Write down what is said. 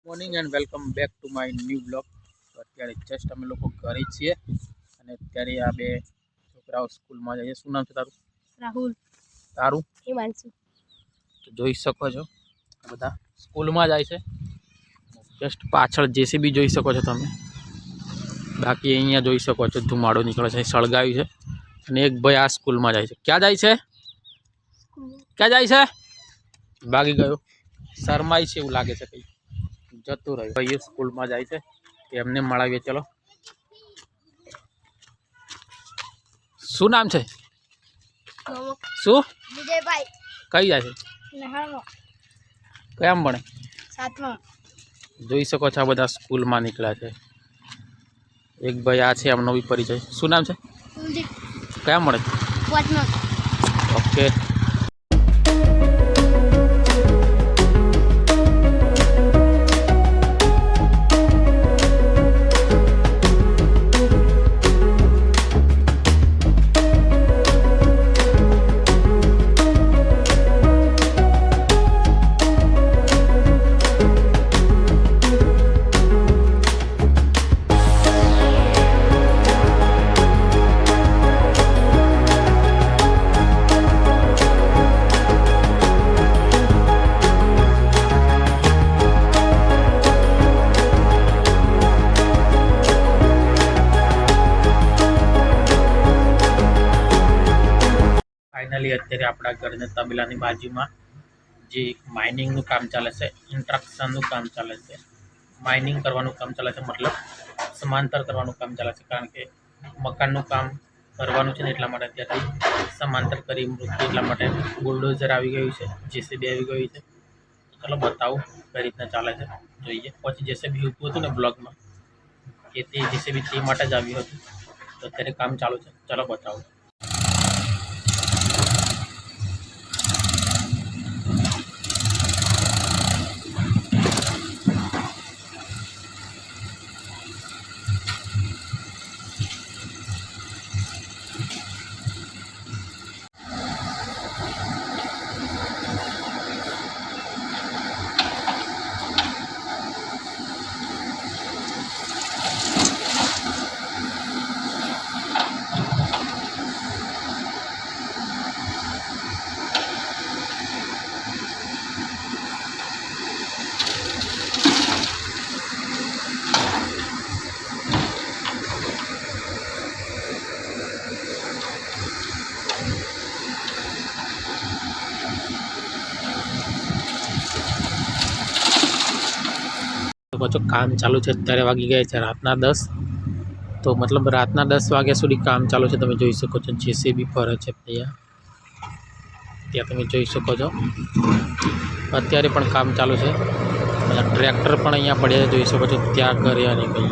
Morning and welcome back to my new blog. તો અત્યારે just અમે લોકો ઘરે છીએ અને અત્યારે આ બે છોકરાઓ સ્કૂલમાં જાય છે। શું નામ છે તારું? રાહુલ। તારું? હિમાંશુ। તો જોઈ શકો છો આ બધા સ્કૂલમાં જાય છે। જસ્ટ પાછળ જેસીબી જોઈ શકો છો તમે। બાકી અહીંયા જોઈ શકો છો ધુમાડો નીકળે છે, સળગાવી છે। અને એક ભાઈ આ સ્કૂલમાં જાય છે। ક્યાં જાય છે? ક્યાં જાય છે? ભાગી ગયો, શરમાઈ છે એવું લાગે છે, કંઈ જતું રહ્યું। ભાઈ સ્કૂલમાં જાય છે, એમને મળાવીએ। ચલો, શું નામ છે? શું? વિજયભાઈ। કઈ જાય છે? કયામ ભણે? 7મા। જોઈ શકો છો આ બધા સ્કૂલમાં નીકળ્યા છે। એક ભાઈ આ છે, આમનો બી પરિચય। શું નામ છે? કયામ ભણે? 5મા। ઓકે। फाइनली અત્યારે આપણા ઘરના તબેલાની બાજુમાં જે માઇનિંગનું કામ ચાલે છે, ઇન્ટ્રક્શનનું કામ ચાલે છે, માઇનિંગ કરવાનું કામ ચાલે છે, મતલબ સમાંતર કરવાનું કામ ચાલે છે। કારણ કે મકાનનું કામ કરવાનું છે ને એટલા માટે અત્યારથી સમાંતર કરી મૂક્યું, એટલા માટે બુલડોઝર આવી ગયું છે, જેસીબી આવી ગયું છે। ચાલો બતાવું કઈ રીતના ચાલે છે, જોઈએ। પછી જેસીબી ઊભું હતું ને બ્લોગમાં કે તે જેસીબી તે માટે જ આવ્યું હતું, તો અત્યારે કામ ચાલુ છે। ચાલો બતાવું। કામ ચાલુ છે, અત્યારે વાગી ગયા છે રાતના 10। તો મતલબ રાતના 10 વાગ્યા સુધી કામ ચાલુ છે। તમે જોઈ શકો છો જેસીબી ફરે છે ત્યાં તમે જોઈ શકો છો। અત્યારે પણ કામ ચાલુ છે, ટ્રેક્ટર પણ અહીંયા પડ્યા જોઈ શકો છો, ત્યાં ઘરે અને કંઈ